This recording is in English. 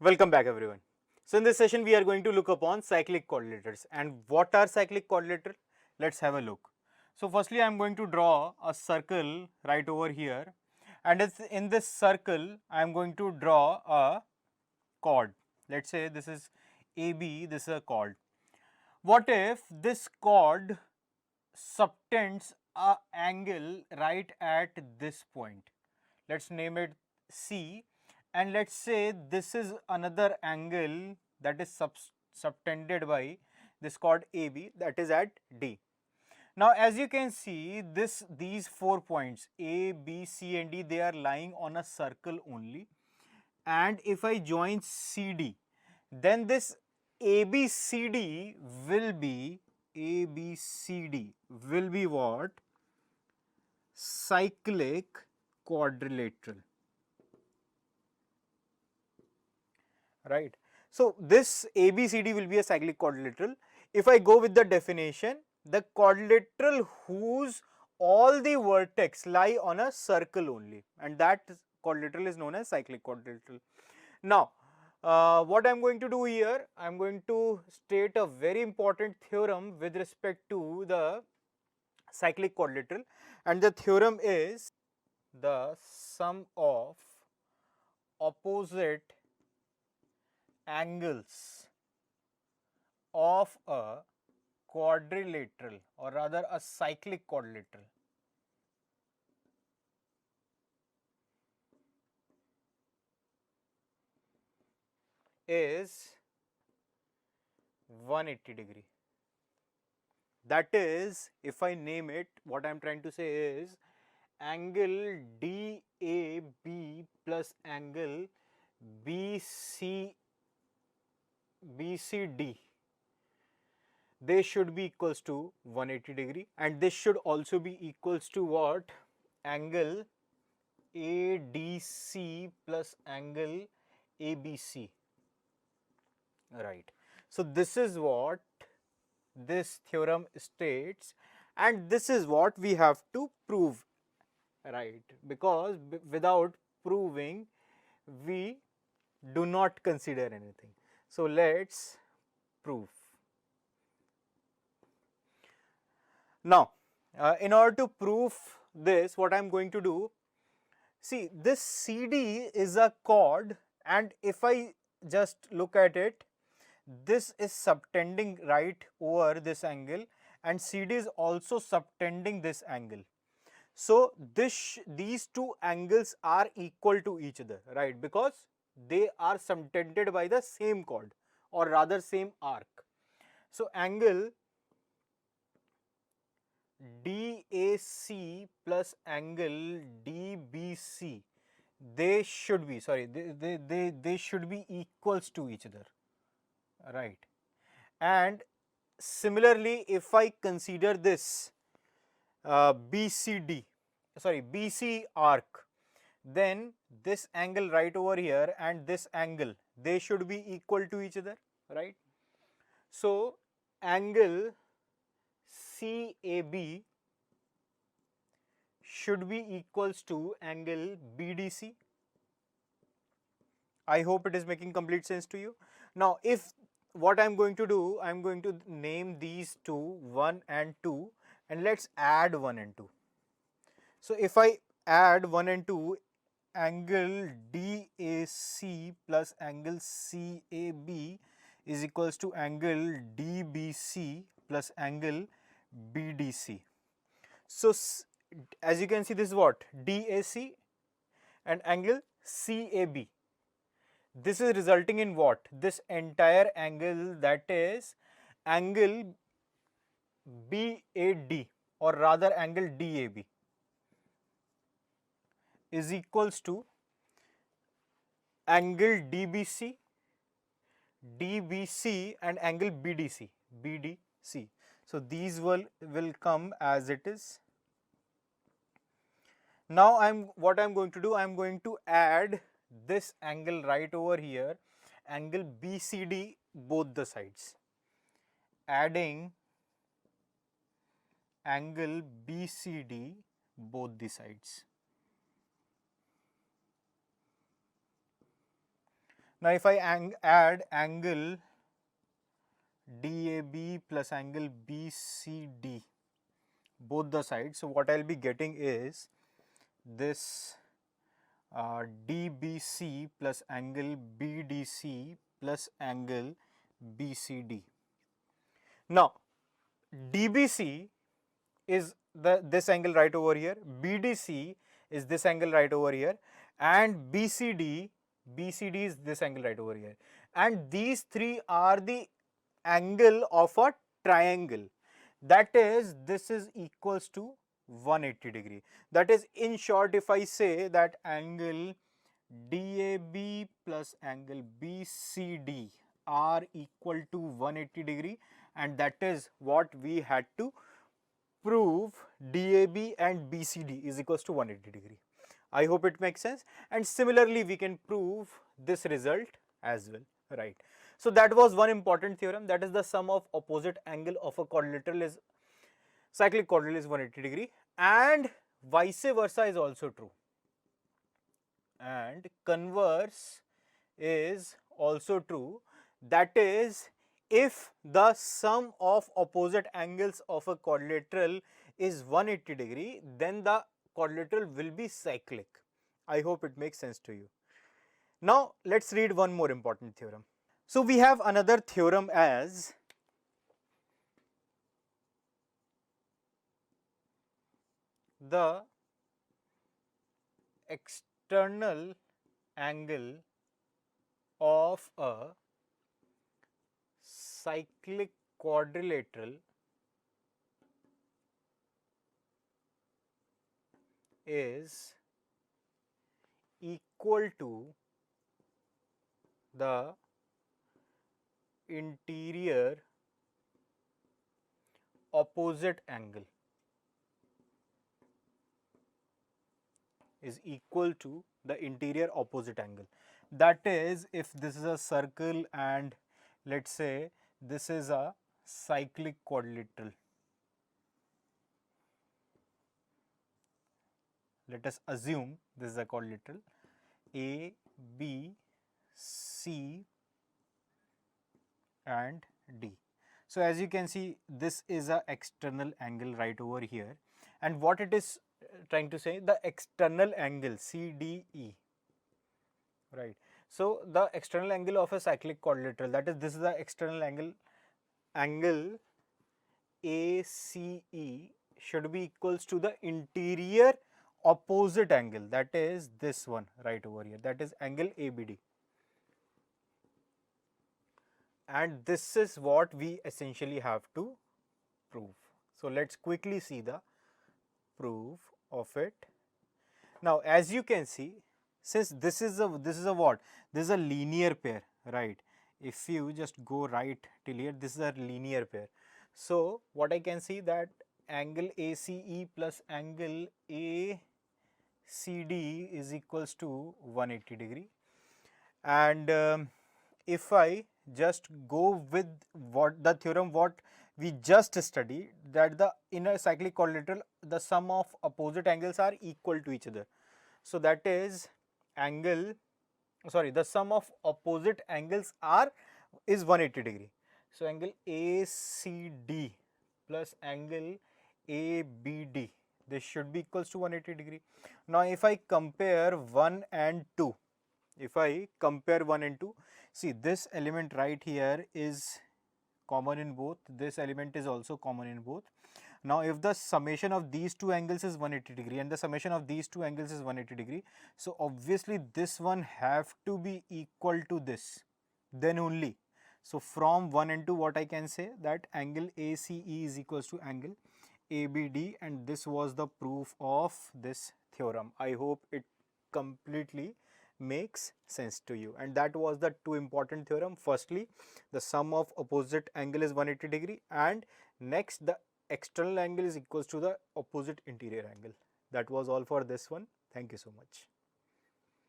Welcome back everyone. So in this session we are going to look upon cyclic quadrilaterals. And what are cyclic quadrilateral? Let's have a look. So firstly I am going to draw a circle right over here, and in this circle I am going to draw a chord. Let's say this is AB, this is a chord. What if this chord subtends a angle right at this point? Let's name it C, and let's say this is another angle that is subtended by this chord AB, that is at D. Now as you can see, these 4 points A, B, C and D, they are lying on a circle only, and if I join CD, then this ABCD will be what? Cyclic quadrilateral, right? So this ABCD will be a cyclic quadrilateral. If I go with the definition, the quadrilateral whose all the vertex lie on a circle only, and that quadrilateral is known as cyclic quadrilateral. Now what I am going to do here, I am going to state a very important theorem with respect to the cyclic quadrilateral, and the theorem is the sum of opposite angles of a quadrilateral, or rather a cyclic quadrilateral, is 180 degree. That is, if I name it, what I am trying to say is angle DAB plus angle BCD, they should be equals to 180 degree, and this should also be equals to what? Angle ADC plus angle ABC, right? So this is what this theorem states, and this is what we have to prove, right? Because without proving we do not consider anything. So let's prove. Now in order to prove this, what I am going to do, see, this CD is a chord, and if I just look at it, this is subtending right over this angle, and CD is also subtending this angle. So these two angles are equal to each other, right? Because they are subtended by the same chord, or rather same arc. So angle DAC plus angle DBC, they should be, they should be equals to each other, right? And similarly, if I consider this BC arc, then this angle right over here and this angle, they should be equal to each other, right? So angle CAB should be equals to angle BDC. I hope it is making complete sense to you. Now if what I am going to do, I am going to name these two 1 and 2, and let's add 1 and 2. So if I add 1 and 2, angle DAC plus angle CAB is equals to angle DBC plus angle BDC. So as you can see, this is what? DAC and angle CAB. This is resulting in what? This entire angle, that is angle BAD, or rather angle DAB, is equals to angle DBC, DBC and angle BDC, BDC. So these will come as it is. Now what I'm going to do, I'm going to add this angle right over here, angle BCD, both the sides. Adding angle BCD both the sides. Now if I add angle DAB plus angle BCD, both the sides, so what I will be getting is this DBC plus angle BDC plus angle BCD. Now DBC is this angle right over here, BDC is this angle right over here, and BCD is this angle right over here, and these three are the angle of a triangle. That is, this is equals to 180 degree. That is, in short, if I say that angle DAB plus angle BCD are equal to 180 degree, and that is what we had to prove, DAB and BCD is equals to 180 degree. I hope it makes sense, and similarly we can prove this result as well, right. So that was one important theorem, that is the sum of opposite angle of a quadrilateral is cyclic quadrilateral is 180 degree, and vice versa is also true, and converse is also true. That is, if the sum of opposite angles of a quadrilateral is 180 degree, then the quadrilateral will be cyclic. I hope it makes sense to you. Now let's read one more important theorem. So we have another theorem as the external angle of a cyclic quadrilateral is equal to the interior opposite angle, is equal to the interior opposite angle. That is, if this is a circle and let's say this is a cyclic quadrilateral, let us assume this is a quadrilateral A, B, C and D. So as you can see, this is a external angle right over here, and what it is trying to say, the external angle CDE, right. So the external angle of a cyclic quadrilateral, that is, this is the external angle ACE should be equals to the interior opposite angle, that is this one right over here, that is angle ABD. And this is what we essentially have to prove. So let's quickly see the proof of it. Now as you can see, since this is a what? This is a linear pair, right? If you just go right till here, this is a linear pair. So what I can see, that angle ACE plus angle ACD is equals to 180 degree, and if I just go with what the theorem what we just studied, that the in a cyclic quadrilateral the sum of opposite angles are equal to each other. So that is the sum of opposite angles is 180 degree. So angle ACD plus angle ABD, this should be equals to 180 degree. Now if I compare 1 and 2, see this element right here is common in both, this element is also common in both. Now if the summation of these two angles is 180 degree and the summation of these two angles is 180 degree, so obviously this one have to be equal to this, then only. So from 1 and 2, what I can say, that angle ACE is equals to angle ABD, and this was the proof of this theorem. I hope it completely makes sense to you, and that was the two important theorem. Firstly, the sum of opposite angle is 180 degree, and next the external angle is equals to the opposite interior angle. That was all for this one. Thank you so much.